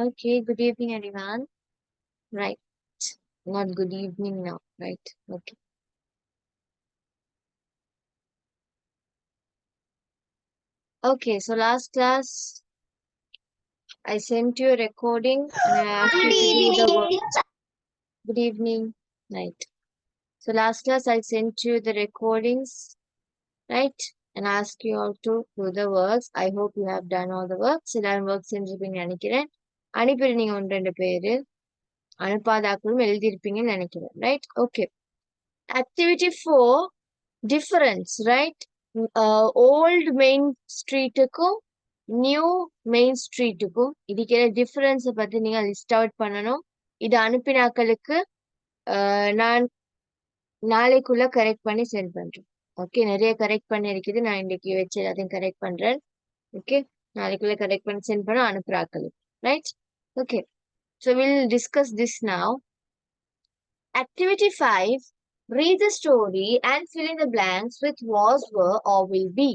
Okay, good evening, everyone. Right. Not good evening now, right? Okay. Okay, so last class, I sent you a recording and I asked Good you to do the work. evening. Good evening, right? So last class, I sent you the recordings, right? And asked you all to do the works. I hope you have done all the works. எல்லாரும் work செஞ்சிருப்பீங்கன்னு நினைக்கிறேன். அனுப்பிடுங்க ஒன்று ரெண்டு பேரு. அனுப்பாதாக்களும் எழுதியிருப்பீங்கன்னு நினைக்கிறேன், right? Okay. Activity 4, difference, right? Old main ஸ்ட்ரீட்டுக்கும் new main ஸ்ட்ரீட்டுக்கும் இருக்கிற டிஃபரன்ஸை பத்தி நீங்க லிஸ்ட் அவுட் பண்ணணும். இது அனுப்பினாக்களுக்கு நான் நாளைக்குள்ள கரெக்ட் பண்ணி சென்ட் பண்றேன். ஓகே, நிறைய கரெக்ட் பண்ணி இருக்குது. நான் இன்னைக்கு வச்சு எல்லாத்தையும் கரெக்ட் பண்றேன். ஓகே, நாளைக்குள்ள கரெக்ட் பண்ணி சென்ட் பண்ண அனுப்புறாக்களுக்கு, right? Okay, so will discuss this now. Activity 5, read the story and fill in the blanks with was, were, or will be.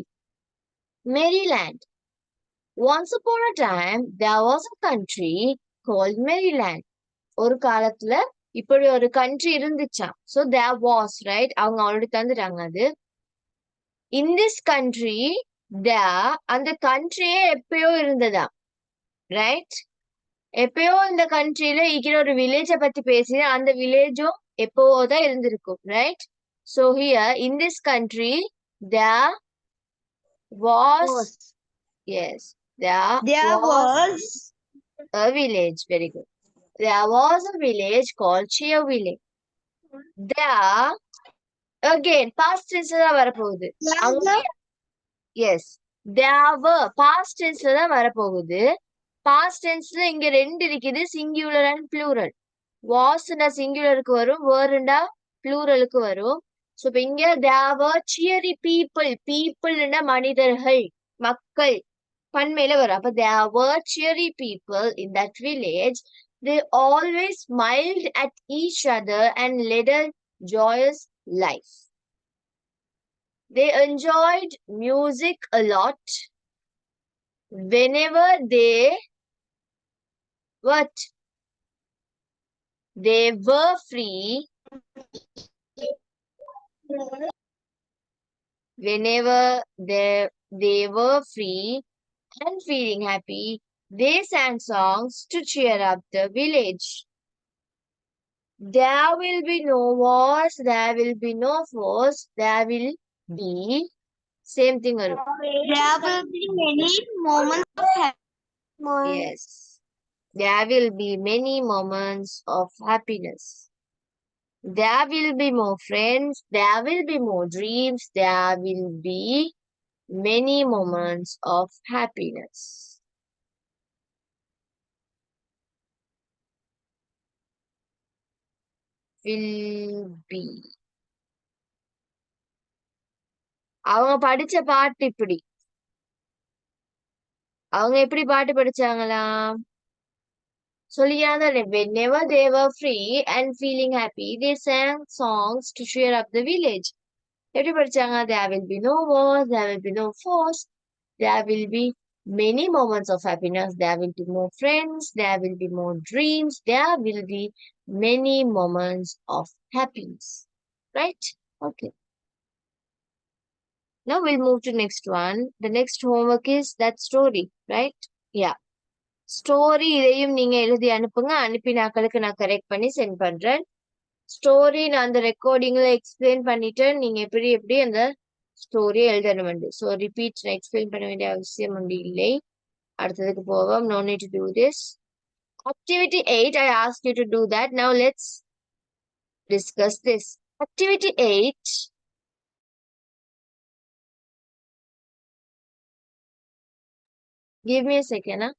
Maryland. Once upon a time, there was a country called Maryland. ஒரு காலத்துல இப்படி ஒரு country இருந்துச்சாம். So there was, right? அவங்க already தந்துட்டாங்க அது. In this country, there, அந்த கண்ட்ரியே எப்பயோ இருந்ததா, ரைட்? எப்பயோ இந்த கண்ட்ரியில இருக்கிற ஒரு வில்லேஜ பத்தி பேசி அந்த வில்லேஜும் எப்போதான் இருந்திருக்கும், right? So here in this country, there was, yes, there was a village. Very good. There was a village called Cheerville. There, again, past tense தான் வரப்போகுது. Yes, there were, past tense தான் வரப்போகுது. past tenseல இங்க ரெண்டு இருக்குது, singular and பிளூரல். வாஸ்னா சிங்குலருக்கு வரும், வேர்ண்டா பிளூரலுக்கு வரும். So இப்போ இங்க there were cheery people, peopleன்னா மனிதர்கள், மக்கள் பன்மையில வரும். அப்ப there were cheery people in that village. They always smiled at each other and led a joyous life. They enjoyed music a lot. Whenever they what? They were free. Whenever they were free and feeling happy, they sang songs to cheer up the village. There will be no wars, there will be no wars, there will be same thing. There will be many moments of happiness. Yes, there will be many moments of happiness. There will be more friends, there will be more dreams, there will be many moments of happiness. Will be. அவங்க படிச்ச பாட்டு இப்படி. அவங்க எப்படி பாட்டு படிச்சாங்களாம் சொல்லியாங்க. Whenever they were free and feeling happy, they sang songs to cheer up the village. எப்படி படிச்சாங்க? There will be no wars, there will be no force, there will be many moments of happiness, there will be more friends, there will be more dreams, there will be many moments of happiness. Right? Okay. Now we'll move to next one. The next homework is that story, right? Yeah. Story இதையும் நீங்க எழுதி அனுப்புங்க. அனுப்பினாக்களுக்கு நான் correct பண்ணி send பண்றேன். Story நான் அந்த ரெக்கார்டிங்ல explain பண்ணிட்டு நீங்க எப்படி எப்படி அந்த ஸ்டோரியை எழுதணும். ஸோ ரிப்பீட் எக்ஸ்பிளைன் பண்ண வேண்டிய அவசியம் ஒன்று இல்லை. அடுத்ததுக்கு போவோம். No need to do this. Activity 8, I asked you to do that. Now let's discuss this. Activity 8. Give me a second. Huh?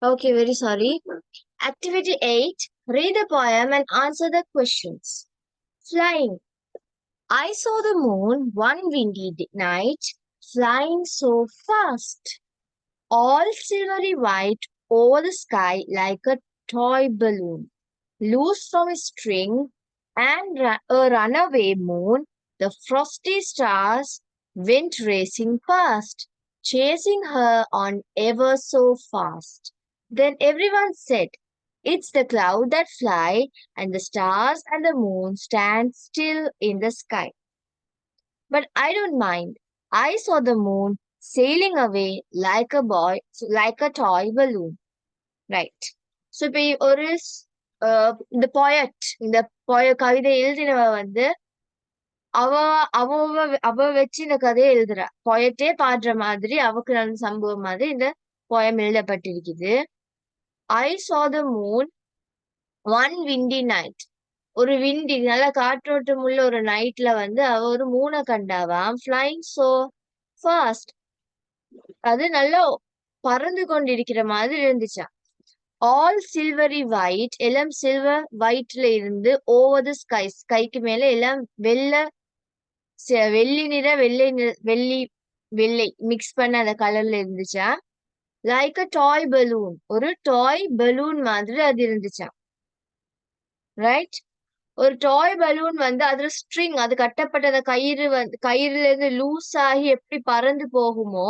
Okay, very sorry. Activity 8. Read the poem and answer the questions. Flying. I saw the moon one windy night, flying so fast, all silvery white over the sky like a toy balloon. Loose from a string and a runaway moon, the frosty stars went racing past, chasing her on ever so fast. Then everyone said, "It's the cloud that fly, and the stars and the moon stand still in the sky." But I don't mind. I saw the moon sailing away like a toy balloon. Right. So இப்ப ஒரு இந்த கவிதை எழுதினவ வந்து அவ அவ அவ வச்சு இந்த கதையை எழுதுறா. பொயட்டே பாடுற மாதிரி அவக்கு நடந்த சம்பவம் மாதிரி இந்த போயம் எழுதப்பட்டிருக்குது. I saw the moon one windy night. ஒரு விண்டி நல்ல காற்றோட்டம் உள்ள ஒரு நைட்ல வந்து அவ ஒரு மூனை கண்டாவாம். flying so fast. அது நல்லா பறந்து கொண்டிருக்கிற மாதிரி இருந்துச்சாம். ஆல் சில்வரி ஒயிட், எல்லாம் சில்வர் ஒயிட்ல இருந்து ஓவர் தி ஸ்கை, ஸ்கைக்கு மேல எல்லாம் வெள்ளி நிற வெள்ளை மிக்ஸ் பண்ண அந்த கலர்ல இருந்துச்சா. லைக் அ டாய் பலூன், ஒரு டாய் பலூன் மாதிரி அது இருந்துச்சா. ரைட். ஒரு டாய் பலூன் வந்து அதுல ஸ்ட்ரிங், அது கட்டப்பட்ட அந்த கயிறுல இருந்து லூஸ் ஆகி எப்படி பறந்து போகுமோ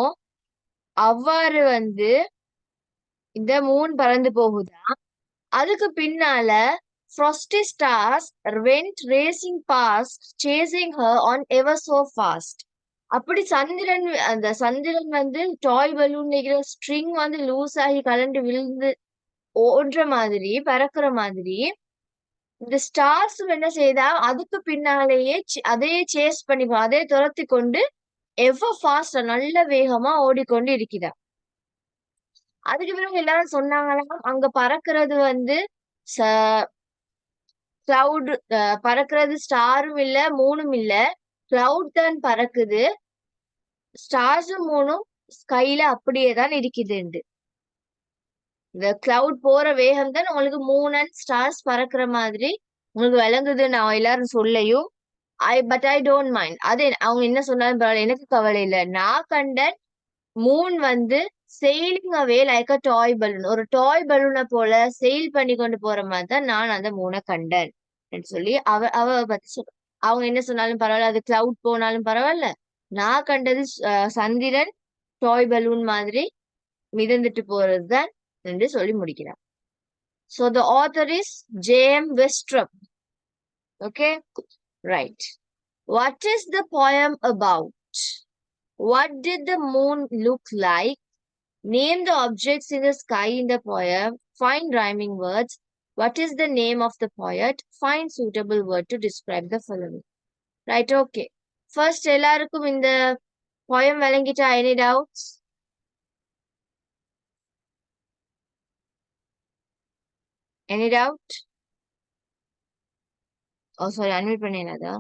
அவ்வாறு வந்து இந்த மூன் பறந்து போகுதா. அதுக்கு பின்னால frosty stars went racing past, chasing her on ever so fast. அப்படி அந்த சந்திரன் வந்து டாய் பலூன் இருக்கிற ஸ்ட்ரிங் வந்து லூஸ் ஆகி கலண்டு விழுந்து ஓடுற மாதிரி பறக்குற மாதிரி இந்த ஸ்டார்ஸ் என்ன செய்தா அதுக்கு பின்னாலேயே அதையே சேஸ் பண்ணி அதே துரத்தி கொண்டு எவ்வளவு ஃபாஸ்டா நல்ல வேகமா ஓடிக்கொண்டு இருக்கிறா. அதுக்கு பிறகு எல்லாரும் சொன்னாங்கன்னா அங்க பறக்கிறது வந்து கிளவுட், பறக்கிறது ஸ்டாரும் இல்ல மூணும் இல்ல, கிளவுட் தான் பறக்குது, ஸ்டார்ஸும் மூணும் ஸ்கைல அப்படியே தான் இருக்குது. இந்த கிளவுட் போற வேகம் தான் உங்களுக்கு மூன் அண்ட் ஸ்டார்ஸ் பறக்குற மாதிரி உங்களுக்கு விளங்குது. நான் எல்லாரும் சொல்லையும் பட் ஐ டோன்ட் மைண்ட். அது அவங்க என்ன சொன்னாலும் பரவாயில்ல, எனக்கு கவலை இல்லை. நான் கண்ட மூன் வந்து sailing away like a toy balloon, ஒரு டாய் பலூனை போல செயில் பண்ணி கொண்டு போற மாதிரி தான் நான் அந்த மூனை கண்டேன் சொல்லி அவ பத்தி சொல்ற. அவங்க என்ன சொன்னாலும் பரவாயில்ல, அது கிளவுட் போனாலும் பரவாயில்ல, நான் கண்டது சந்திரன் டாய் பலூன் மாதிரி மிதந்துட்டு போறதுதான் என்று சொல்லி முடிக்கிறார். So the author is J.M. Westrup. Okay, right. What is the poem about? What did the moon look like? Name the objects in the sky in the poem. Find rhyming words. What is the name of the poet? Find suitable word to describe the following. Right, okay. First, எல்லாருக்கும் இந்த poem விளங்கிட்டா? Any doubts? Any doubt? Oh, sorry, unmute பண்ணினதா?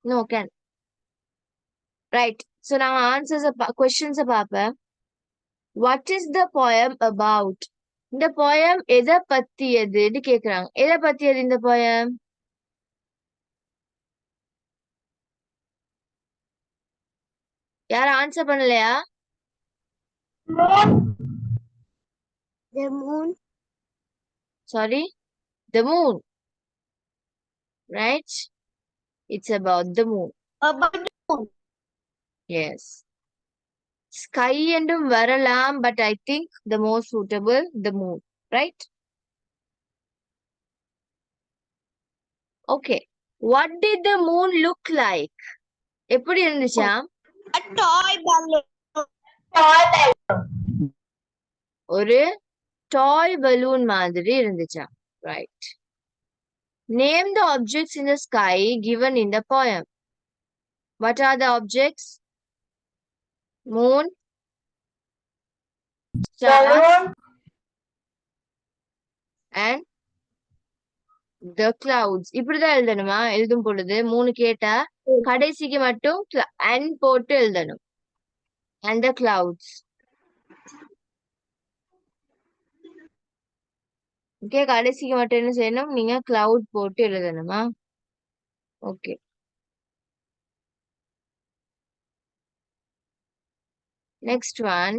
No, can. Right. So now answers questions பார்ப்பேன். What is the poem about? இந்த poem எதை பத்தியதுன்னு கேக்குறாங்க. எதை பத்தியது இந்த poem? யாரும் ஆன்சர் பண்ணலையா? The moon. Sorry? The moon. Right? It's about the moon. About the moon. Yes. Sky என்றும் வரலாம், but I think the most suitable, the moon. Right? Okay. What did the moon look like? எப்படி இருந்துச்சா? A toy balloon. ஒரு டாய் balloon மாதிரி இருந்துச்சா. Right. Name the objects in the sky given in the poem. What are the objects? Moon, stars, and the clouds. இப்படிதான் எழுதணுமா? எழுதும் பொழுது மூணு கேட்டா கடைசிக்கு மட்டும் and போட்டு எழுதணும். And the clouds. ஓகே, கடைசிக்கு மட்டும் என்ன செய்யணும்? நீங்க cloud போட்டு எழுதணுமா? Okay. Next one.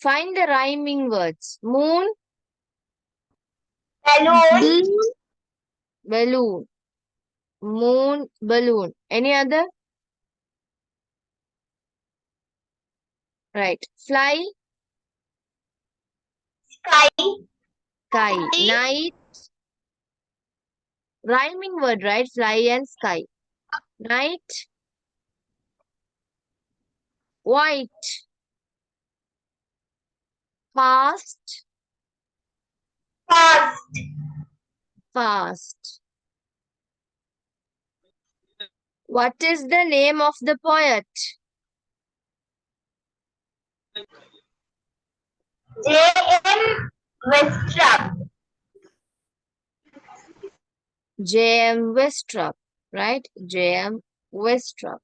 Find the rhyming words. Moon, Balloon. balloon. Moon, balloon. Any other? Right. Fly, Sky. sky. Night, rhyming word, right? Fly and sky. Night, white. Fast, Fast. fast. What is the name of the poet? J.M. Westrup. J.M. Westrup, right? J.M. Westrup.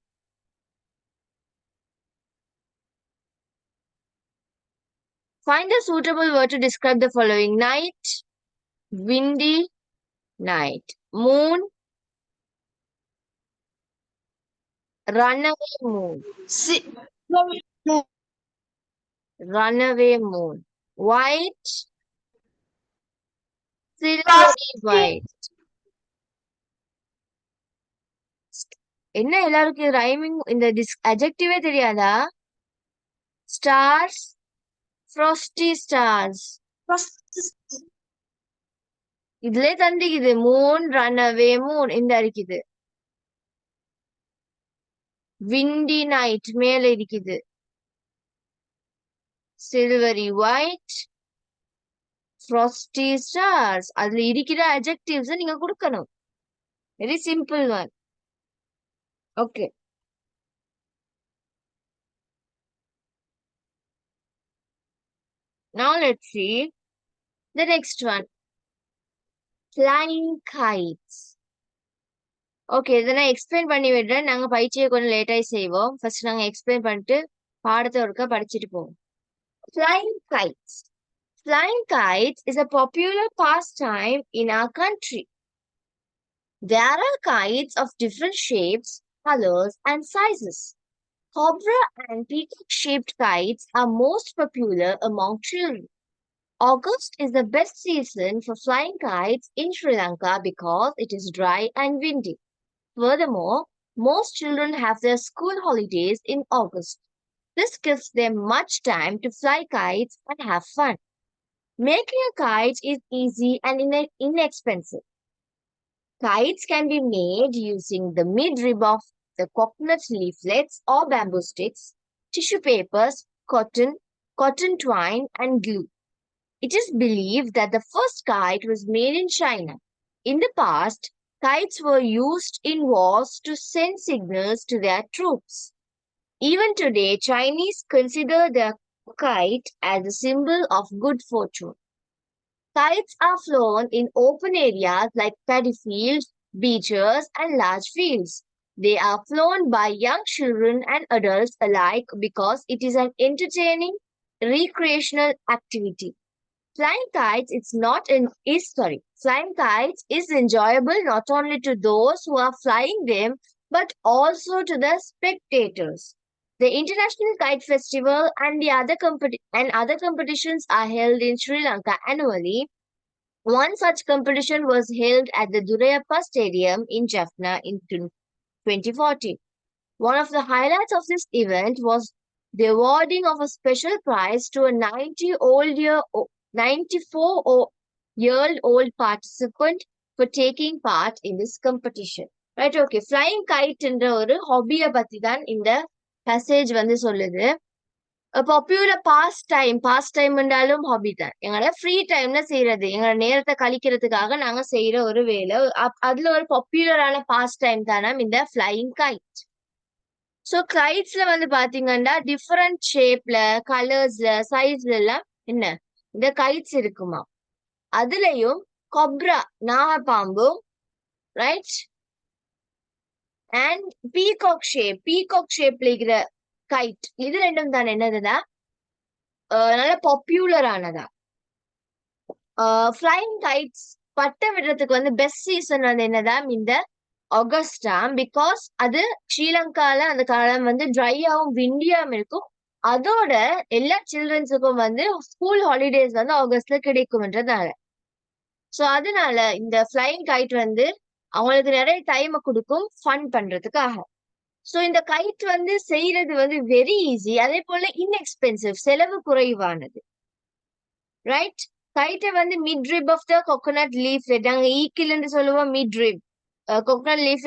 Find a suitable word to describe the following. Night, windy, night. Moon, runaway moon, runaway moon. White, silvery white. என்ன எல்லாருக்கும் rhyming இந்த அட்ஜெக்டிவே தெரியாதா? Stars, frosty stars. இதுலயே தந்திக்குது. Moon, runaway Moon இந்த இருக்குது. Windy night மேல இருக்குது. Silvery white, frosty stars. அதுல இருக்கிற அட்ஜெக்டிவ்ஸ் நீங்க கொடுக்கணும். Very simple one. Okay. Now let's see the next one. Flying kites. Okay, இதை நான் எக்ஸ்பிளைன் பண்ணி விடுறேன். நாங்க பயிற்சியை கொஞ்சம் லேட்டாகி செய்வோம். ஃபர்ஸ்ட் நாங்க எக்ஸ்பிளைன் பண்ணிட்டு பாடத்தை ஒருக்கா படிச்சுட்டு போவோம். Flying kites. Flying kites is a popular pastime in our country. There are kites of different shapes, colors, and sizes. Cobra and peacock-shaped kites are most popular among children. August is the best season for flying kites in Sri Lanka because it is dry and windy. Furthermore, most children have their school holidays in August. This gives them much time to fly kites and have fun. Making a kite is easy and inexpensive. Kites can be made using the midrib of the coconut leaflets or bamboo sticks, tissue papers, cotton twine, and glue. It is believed that the first kite was made in China. In the past, kites were used in wars to send signals to their troops. Even today, Chinese consider the kite as a symbol of good fortune. Kites are flown in open areas like paddy fields, beaches, and large fields. They are flown by young children and adults alike because it is an entertaining, recreational activity. Flying kites Flying kites is enjoyable not only to those who are flying them but also to the spectators. The International Kite Festival and other competitions are held in Sri Lanka annually. One such competition was held at the Durayappa Stadium in Jaffna in 2014. One of the highlights of this event was the awarding of a special prize to a 94-year-old participant for taking part in this competition. Right, okay. Flying kite என்ற ஒரு ஹாபியை பத்தி தான் இந்த passage வந்து சொல்லுது. A popular pastime என்றாலும் hobby தான். எங்களோட ஃப்ரீ டைம்ல செய்யறது, எங்களோட நேரத்தை கழிக்கிறதுக்காக நாங்க செய்யற ஒரு வேலை. அதுல ஒரு பாப்புலரான டைம் தானே இந்த ஃபிளையிங் கைட். ஸோ கிளைட்ஸ்ல வந்து பாத்தீங்கன்னா டிஃப்ரெண்ட் ஷேப்ல, கலர்ஸ்ல, சைஸ்ல எல்லாம் என்ன இந்த கைட்ஸ் இருக்குமா. அதுலயும் கொப்ரா நாகப்பாம்பும், ரைட், அண்ட் பீகாக் ஷேப்ல இருக்கிற கைட், இது ரெண்டும் தான் என்னதுன்னா நல்ல பாப்புலர் ஆனதா. ஃப்ளைங் கைட்ஸ் பட்டம் விடுறதுக்கு வந்து பெஸ்ட் சீசன் வந்து என்னதான் இந்த ஆகஸ்டாம். பிகாஸ் அது ஸ்ரீலங்கால அந்த காலம் வந்து ட்ரையாவும் விண்டியாவும் இருக்கும். அதோட எல்லா சில்ட்ரன்ஸுக்கும் வந்து ஸ்கூல் ஹாலிடேஸ் வந்து ஆகஸ்ட்ல கிடைக்கும்ன்றதுனால. சோ அதனால இந்த ஃப்ளைங் கைட் வந்து அவங்களுக்கு நிறைய டைம் கொடுக்கும் ஃபன் பண்றதுக்காக. சோ இந்த கைட் வந்து செய்யறது வந்து வெரி ஈஸி, அதே போல இன்எக்ஸ்பென்சிவ், செலவு குறைவானது. ரைட். கைட்டை வந்து mid rib of the coconut leaf, நாங்க ஈக்கிள்னு சொல்லுவோம். Mid rib coconut leaf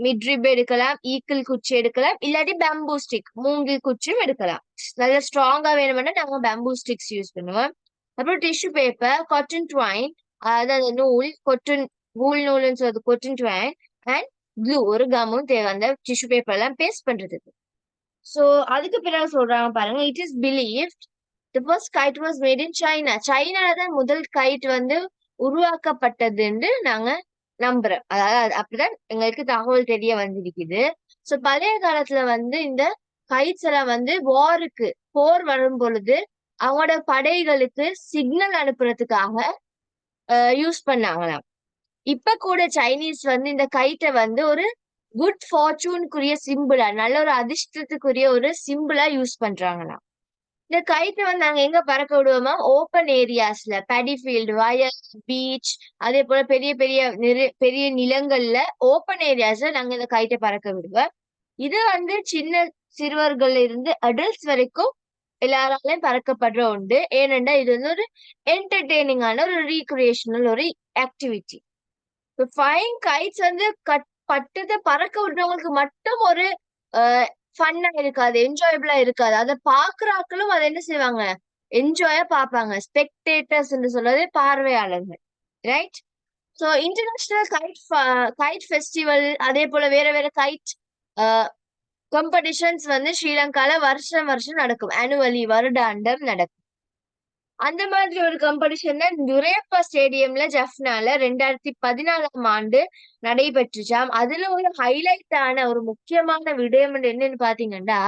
mid rib எடுக்கலாம், ஈக்கிள் குச்சி எடுக்கலாம், இல்லாட்டி பேம்பூ ஸ்டிக் மூங்கில் குச்சியும் எடுக்கலாம். நல்ல ஸ்ட்ராங்கா வேணும்னா நாங்க பேம்பூ ஸ்டிக்ஸ் யூஸ் பண்ணுவோம். அப்புறம் டிஷ்யூ பேப்பர், காட்டன் ட்வைன், அதாவது நூல், கொட்டன் வூல் நூல்னு சொல்றது கொட்டன் ட்வைன், அண்ட் க்ளூ, ஒரு கம்மும் தேவை அந்த டிஷ்யூ பேப்பர் எல்லாம் பேஸ்ட் பண்றதுக்கு. சோ அதுக்கு பிறகு சொல்றாங்க பாருங்க, it is believed the first guide was made in China. சைனால தான் முதல் கைட் வந்து உருவாக்கப்பட்டதுன்னு நாங்க நம்புறோம். அதாவது அப்படிதான் எங்களுக்கு தகவல் தெரிய வந்திருக்குது. சோ பழைய காலத்துல வந்து இந்த கைட்ஸ் எல்லாம் வந்து போர் வரும் பொழுது அவங்களோட படைகளுக்கு சிக்னல் அனுப்புறதுக்காக யூஸ் பண்ணாங்களாம். இப்ப கூட சைனீஸ் வந்து இந்த கைட்டை வந்து ஒரு குட் ஃபார்ச்சூனுக்குரிய சிம்பிளா, நல்ல ஒரு அதிர்ஷ்டத்துக்குரிய ஒரு சிம்பிளா யூஸ் பண்றாங்களாம். இந்த கைட்டை வந்து நாங்க எங்க பறக்க விடுவோமா, ஓப்பன் ஏரியாஸ்ல, பேடிஃபீல்டு, வயல், பீச், அதே போல பெரிய பெரிய பெரிய நிலங்கள்ல, ஓப்பன் ஏரியாஸ்ல நாங்க இந்த கைட்டை பறக்க விடுவோம். இது வந்து சின்ன சிறுவர்கள் இருந்து அடல்ட்ஸ் வரைக்கும் எல்லாராலையும் பறக்கப்படுற உண்டு. ஏனென்றா இது வந்து ஒரு என்டர்டெய்னிங்கான ஒரு ரீக்ரியேஷனல் ஒரு ஆக்டிவிட்டி. ஃப்ளைங் கைட்ஸ் வந்து பட்டத்தை பறக்க விடுறவங்களுக்கு மட்டும் ஒரு ஃபன்னா இருக்காது, என்ஜாயபிளா இருக்காது. அதை பாக்குறாக்களும் அதை என்ன செய்வாங்க, என்ஜாயா பார்ப்பாங்க. ஸ்பெக்டேட்டர்ஸ் என்று சொல்றது பார்வையாளர்கள். Right. So international guide festival, அதே போல வேற வேற கைட் காம்படிஷன்ஸ் வந்து ஸ்ரீலங்கால வருஷம் வருஷம் நடக்கும். ஆனுவலி, வருடாண்டம் நடக்கும். அந்த மாதிரி ஒரு காம்படிஷன் தான் நுரேப்பா ஸ்டேடியம்ல ஜஃப்னால 2014ஆம் ஆண்டு நடைபெற்றுச்சாம். அதுல ஒரு ஹைலைட் ஆன ஒரு முக்கியமான விடயம் என்னன்னு பாத்தீங்கன்னா,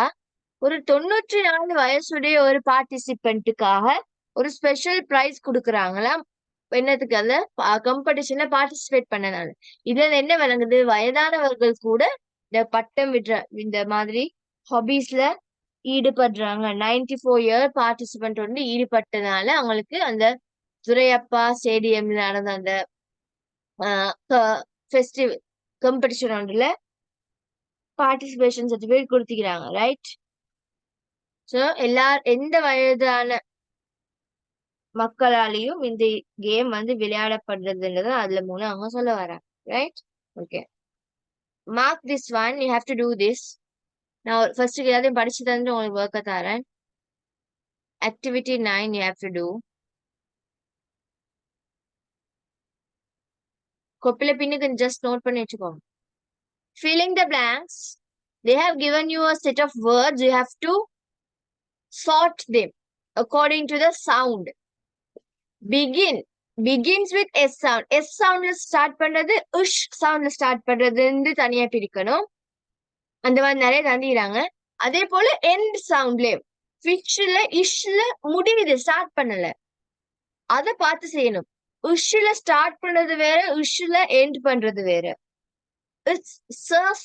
ஒரு 94 வயசுடைய ஒரு பார்ட்டிசிபென்ட்டுக்காக ஒரு ஸ்பெஷல் பிரைஸ் கொடுக்குறாங்களாம். என்னத்துக்கு, அந்த காம்படிஷன்ல பார்ட்டிசிபேட் பண்ணனால. இதுல என்ன விளங்குது, வயதானவர்கள் கூட இந்த பட்டம் விடுற இந்த மாதிரி ஹாபீஸ்ல ஈடுபடுறாங்க. 94 இயர் பார்ட்டிசிபென்ட் வந்து ஈடுபட்டதுனால அவங்களுக்கு அந்த துரையப்பா ஸ்டேடியம்ல நடந்த அந்த ஃபெஸ்டிவல் காம்படிஷன் ஒன்றுல பார்ட்டிசிபேஷன் சர்டிபிகேட் கொடுத்துக்கிறாங்க. ரைட். ஸோ எந்த வயதான மக்களாலையும் இந்த கேம் வந்து விளையாடப்படுறதுன்றத அதுல மூலம் அவங்க சொல்ல வராங்க. Right. Okay, mark this one, you have to do this. நான் ஃபர்ஸ்ட் எல்லாத்தையும் படிச்சு தந்து உங்களுக்கு ஒர்க்கை தரேன். Activity 9 you have to do. கொப்பில பின்னுக்கு just note பண்ணி வச்சுக்கோங்க. Filling the blanks. They have given you a set of words. You have to sort them according to the sound. Begins with S sound. S soundல start பண்றது, உஷ் சவுண்ட்ல start பண்றதுன்னு தனியா பிரிக்கணும். அந்த மாதிரி நிறைய தந்திக்கிறாங்க. அதே போல எண்ட் சவுண்ட்லயும் ஃபிஷ்ல இஷ்ல முடிவுது, ஸ்டார்ட் பண்ணல, அதை பார்த்து செய்யணும். உஷ்ல ஸ்டார்ட் பண்றது வேற, உஷ்ல எண்ட் பண்றது வேற.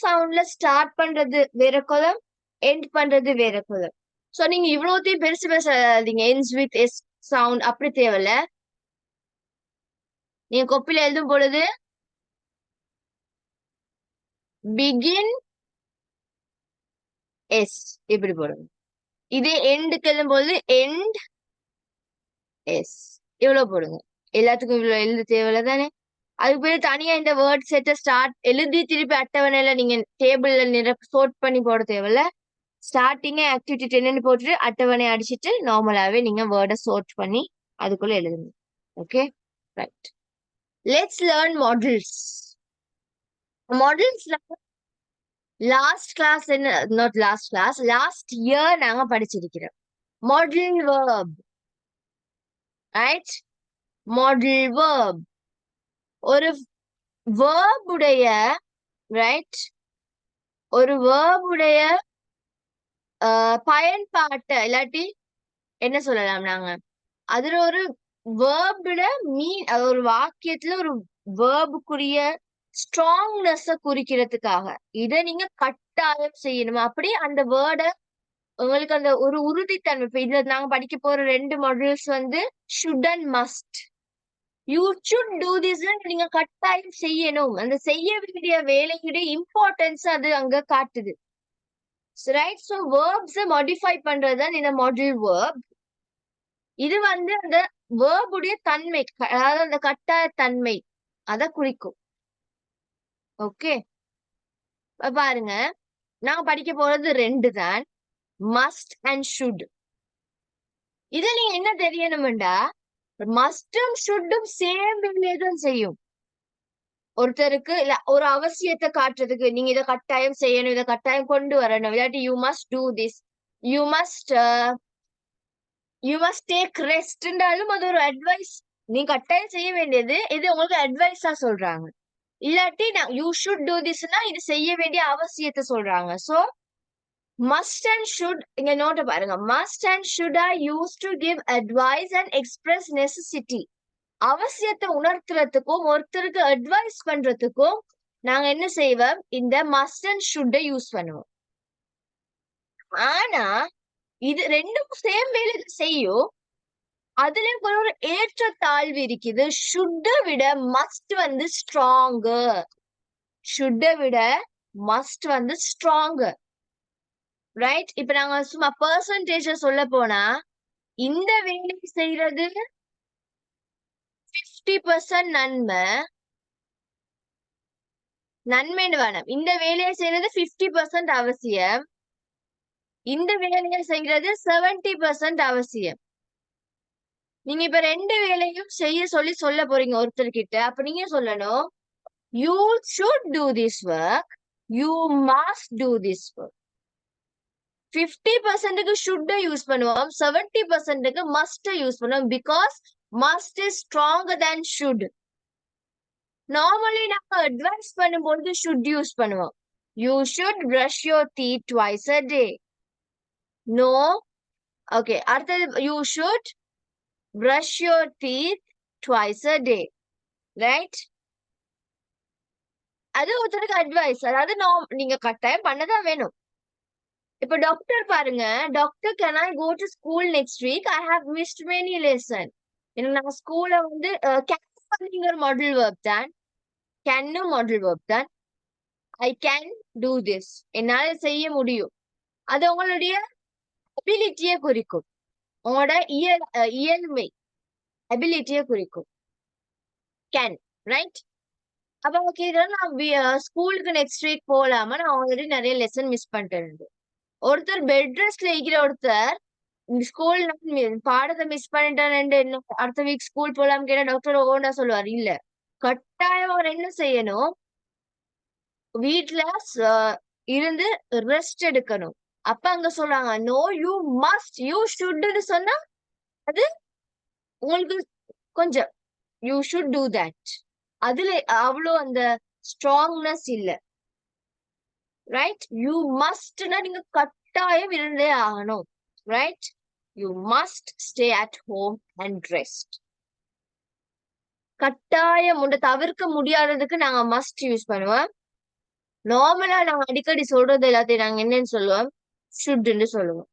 சவுண்ட்ல ஸ்டார்ட் பண்றது வேற குலம், எண்ட் பண்றது வேற குலம். சோ நீங்க இவ்வளவுத்தையும் பெருசு பேசாதீங்க. எண்ட்ஸ் வித் எஸ் சவுண்ட் அப்படி தேவையில்ல. நீங்க கொப்பில எழுதும் பொழுது பிகின் எஸ் இப்படி போடுங்க. இதே எண்டுக்கு எழுதும் போது எண்ட் எஸ் இவ்வளவு போடுங்க. எல்லாத்துக்கும் இவ்வளவு எழுத தேவையில்ல தானே. அதுக்கு பிறகு தனியா இந்த வேர்ட் செட்டை ஸ்டார்ட் எழுதி திருப்பி அட்டவணையில நீங்க டேபிள்ல சோர்ட் பண்ணி போட தேவையில்ல. ஸ்டார்டிங்க ஆக்டிவிட்டி 10 போட்டுட்டு அட்டவணை அடிச்சுட்டு நார்மலாவே நீங்க வேர்டை சோர்ட் பண்ணி அதுக்குள்ள எழுதுங்க. Okay, right. Let's learn models. மாடல்ஸ்ல லாஸ்ட் கிளாஸ் என்ன, not last class, last year நாங்க படிச்சிருக்கிறோம். Model verb. Right. Model verb ஒரு வேர்புடைய, ரைட், ஒரு வேர்புடைய பயன்பாட்டை இல்லாட்டி என்ன சொல்லலாம் நாங்க? அதுல ஒரு வேர்ப்ல ஒரு வாக்கியத்துல ஒரு வேர்புக்குரிய ஸ்ட்ராங்னஸ் குறிக்கிறதுக்காக இத நீங்க கட்டாயம் செய்யணும். அப்படி அந்த வேர்ட உங்களுக்கு அந்த ஒரு உறுதித்தன்மை. இப்ப இதுல நாங்க படிக்க போற 2 மாடியூல்ஸ் வந்து should and must. You should do this, நீங்க கட்டாயம் செய்யணும். அந்த செய்ய வேண்டிய வேலையுடைய இம்பார்ட்டன்ஸ் அது அங்க காட்டுது. ரைட்? சோ வேர்ப்ஸ் மாடிஃபை பண்றதுதான் இந்த மாடியூல் வேர்ப். இது வந்து அந்த வேர்புடைய தன்மை, அதாவது அந்த கட்டாய தன்மை அத குறிக்கும். ஓகே, பாருங்க, நாங்க படிக்க போறது 2 தான், மஸ்ட் அண்ட் ஷுட். இத நீங்க என்ன தெரியணும்டா, மஸ்டும் ஷுட்டும் சேம் வேலையை தான் செய்யும். ஒருத்தருக்கு இல்ல ஒரு அவசியத்தை காட்டுறதுக்கு நீங்க இதை கட்டாயம் செய்யணும், இதை கட்டாயம் கொண்டு வரணும், இல்லாட்டி you must do this, you must you must take ரெஸ்ட்ன்றாலும் அது ஒரு அட்வைஸ். நீங்க கட்டாயம் செய்ய வேண்டியது இது உங்களுக்கு அட்வைஸா சொல்றாங்க. இல்லாட்டி யூ ஷுட் டூ திஸ்னா இது செய்ய வேண்டிய அவசியத்தை சொல்றாங்க. சோ மஸ்ட் அண்ட் ஷுட் இங்க நோட்ட பாருங்க. Must and should are used to give advice and express necessity. அவசியத்தை உணர்த்துறதுக்கும் ஒருத்தருக்கு அட்வைஸ் பண்றதுக்கும் நாங்க என்ன செய்வோம், இந்த மஸ்ட் அண்ட் ஷுட் யூஸ் பண்ணுவோம். ஆனா இது ரெண்டும் சேம் வேலை செய்யும். அதுலயும் கொஞ்சம் ஒரு ஏற்ற தாழ்வு இருக்குது. ஷுட்ட விட மஸ்ட் வந்து ஸ்ட்ராங்கு. ஷுட்ட விட மஸ்ட் வந்து ஸ்ட்ராங்கு. ரைட்? இப்ப நாங்க சும்மா பெர்சன்டேஜ் சொல்ல போனா இந்த வேலை செய்யறது 50% நன்மை. நன்மைன்னு வேணும். இந்த வேலையை செய்யறது 50% அவசியம். இந்த வேலையை செய்யறது 70% அவசியம். நீங்க இப்ப 2 வேலையும் செய்ய சொல்லி சொல்ல போறீங்க ஒருத்தர்கிட்ட. அப்ப நீங்க சொல்லணும், you should do this work, you must do this work. 50%க்கு ஷுட் யூஸ் பண்ணுவோம், 70%க்கு மஸ்ட் யூஸ் பண்ணுவோம். Because must is stronger than should. Normally நாங்க அட்வைஸ் பண்ணும்போது ஷுட் யூஸ் பண்ணுவோம். You should brush your teeth twice a day. No. Okay, அடுத்தது you should brush your teeth twice a day. Right? அது ஒருத்தருக்கு advice. அதாவது நீங்க கட்டாயம் பண்ணதான் வேணும். இப்ப டாக்டர் பாருங்க, doctor can I go to school next week, I have missed many lesson. எனக்கு நான் ஸ்கூல்ல வந்து கேன் ஒரு மாடல் வேர்ப் தான், கேன்னும் மாடல் வேர்ப் தான். ஐ கேன் டூ திஸ், என்னால செய்ய முடியும். அது உங்களுடைய அபிலிட்டியை குறிக்கும், உங்களோட இயல்மை அபிலிட்டியை குறிக்கும். கேன். ரைட்? அப்ப அவங்க கேக்குறாங்க, நான் ஸ்கூலுக்கு நெக்ஸ்ட் வீக் போலாமா, நான் ஆல்ரெடி நிறைய லெசன் மிஸ் பண்ணிட்டேன். ஒருத்தர் பெட் ரெஸ்ட்ல இருக்கிற ஒருத்தர் ஸ்கூல் பாடத்தை மிஸ் பண்ணிட்டேன், அடுத்த வீக் ஸ்கூல் போலாம்னு கேட்டா டாக்டர் ஓண்டா சொல்லுவார், இல்ல கட்டாயம் அவர் என்ன செய்யணும், வீட்டுல இருந்து ரெஸ்ட் எடுக்கணும். அப்ப அங்க சொல்றாங்க, நோ யூ மஸ்ட், யூ ஷுட்னு சொன்னா அது உங்களுக்கு கொஞ்சம் யூ ஷுட் டூ தட், அதுல அவ்வளோ அந்த ஸ்ட்ராங்னஸ் இல்ல. ரைட்? யூ மஸ்ட்னா நீங்க கட்டாயம் இருந்தே ஆகணும். Right? You must stay at home and rest. கட்டாயம் உண்ட தவிர்க்க முடியாததுக்கு நாங்க மஸ்ட் யூஸ் பண்ணுவோம். நார்மலா நாங்க அடிக்கடி சொல்றது எல்லாத்தையும் நாங்க என்னன்னு சொல்லுவோம், ஷுட்ன்னு சொல்லுவோம்.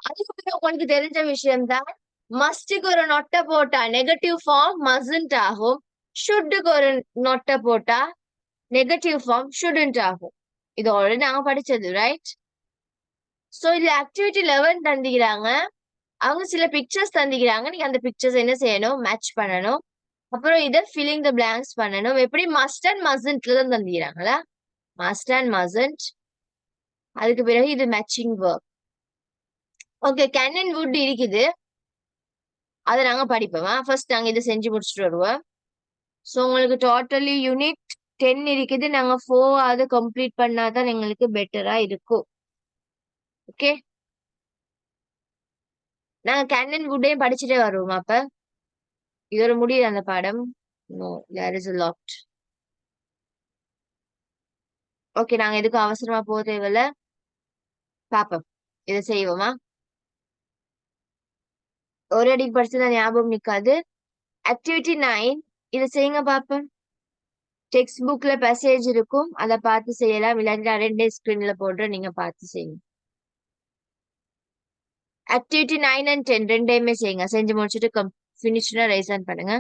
அதுக்கு உங்களுக்கு தெரிஞ்ச விஷயம் தான், மஸ்டுக்கு ஒரு நொட்டை போட்டா நெகட்டிவ் ஃபார்ம் மஸ்ன்ட் ஆகும், ஷுட்டுக்கு ஒரு நொட்டை போட்டா நெகட்டிவ் ஃபார்ம் ஷுடன்ட் ஆகும். இது ஆல்ரெடி நாங்க படிச்சது. ரைட்? சோ இதுல ஆக்டிவிட்டி 11 தந்திக்கிறாங்க. அவங்க சில பிக்சர்ஸ் தந்திக்கிறாங்க. நீங்க அந்த பிக்சர்ஸ் என்ன செய்யணும், மேட்ச் பண்ணணும். அப்புறம் இதை ஃபில்லிங் த பிளாங்க்ஸ் பண்ணணும். எப்படி மஸ்ட் அண்ட் மஸ்ன்ட்ல தான் தந்திக்கிறாங்களா, மஸ்ட் அண்ட் மஸ்ன்ட். அதுக்கு பிறகு இது matching verb. Okay, can and would இருக்குது, அதை நாங்க படிப்போம். ஃபர்ஸ்ட் நாங்க இதை செஞ்சு முடிச்சுட்டு வருவோம். ஸோ உங்களுக்கு டோட்டலி யூனிட் 10 இருக்குது. நாங்க 4 அதை கம்ப்ளீட் பண்ணாதான் எங்களுக்கு பெட்டரா இருக்கும். ஓகே, நாங்க கேன் அண்ட் வுட்டையும் படிச்சுட்டே வருவோம். அப்ப இதோட முடியுது அந்த பாடம். No, there is a lot. Okay, நாங்க எதுக்கும் அவசரமா போக தேவையில்ல, பாப்போம். இதை செய்வோமா? ஒரு அடிக்கு படிச்சதா ஞாபகம் நிக்காது. ஆக்டிவிட்டி 9 இதை செய்யுங்க பாப்போம். டெக்ஸ்ட் புக்ல மெசேஜ் இருக்கும், அதை பார்த்து செய்யலாம். இல்லாட்டி ரெண்டே ஸ்கிரீன்ல போடுற நீங்க பார்த்து செய்யுங்க. ஆக்டிவிட்டி 9 and 10 ரெண்டையுமே செய்யுங்க. செஞ்சு முடிச்சுட்டு ஃபினிஷ்னா ரைஸ் ஆன் பண்ணுங்க.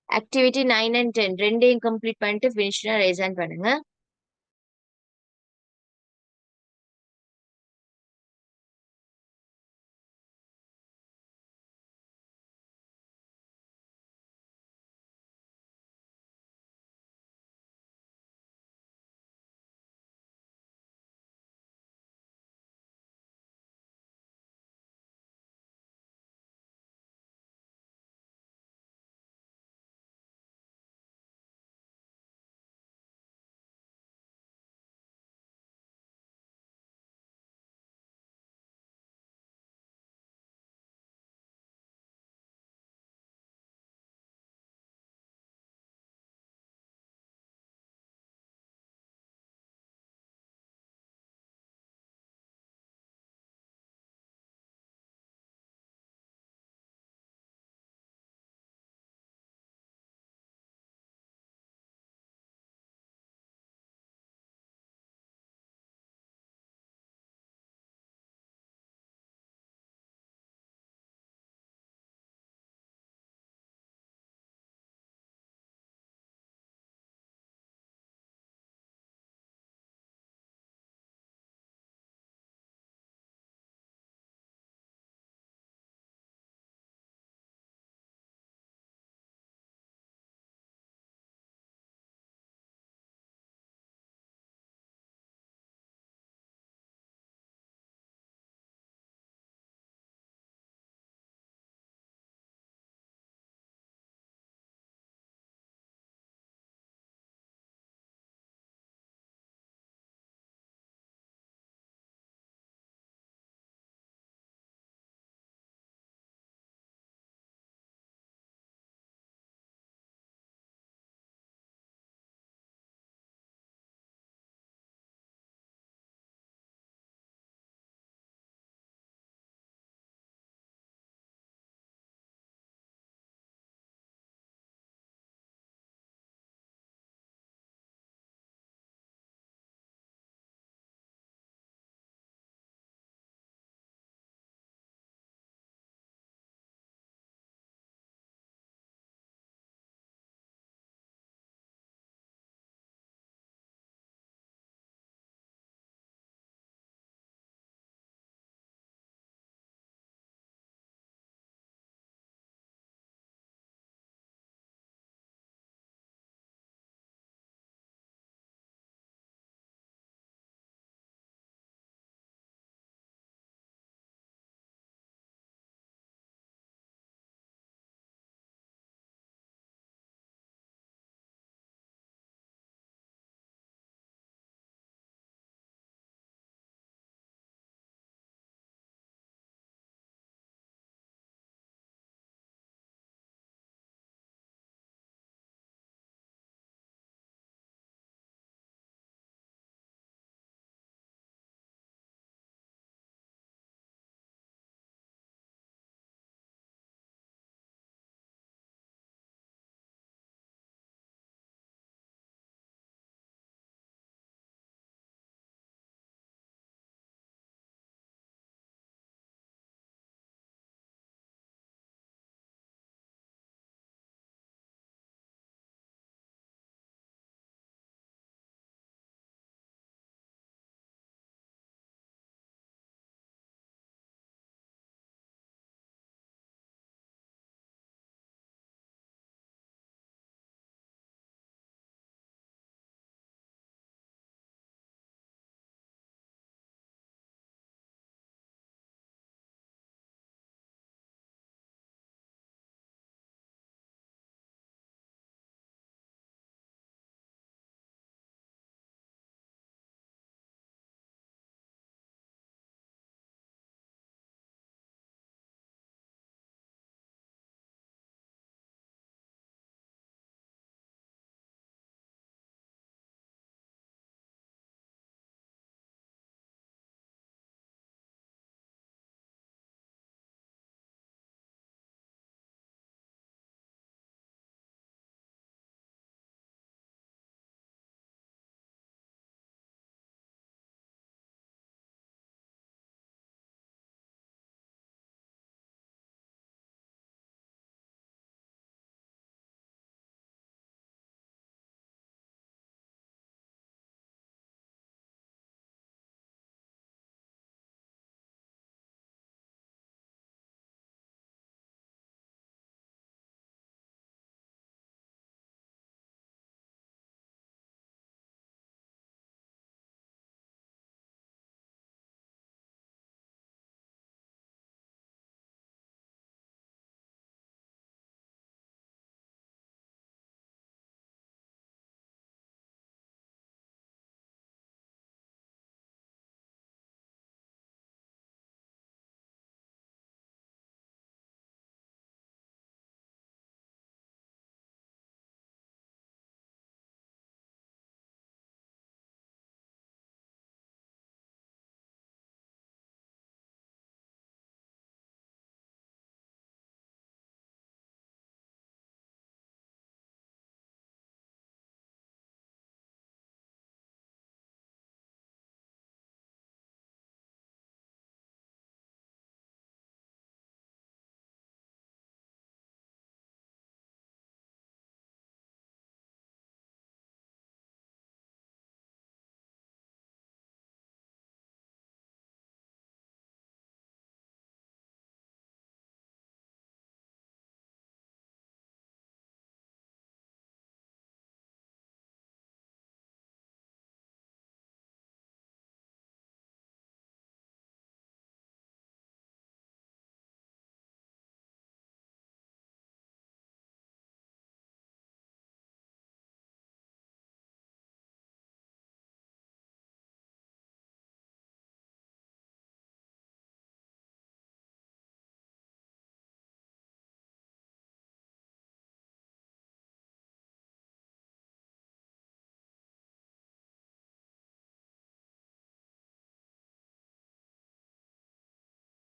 ஆக்டிவிட்டி 9 and 10 ரெண்டையும் கம்ப்ளீட் பண்ணிட்டு ஃபினிஷ்னா ரைஸ் ஆன் பண்ணுங்க.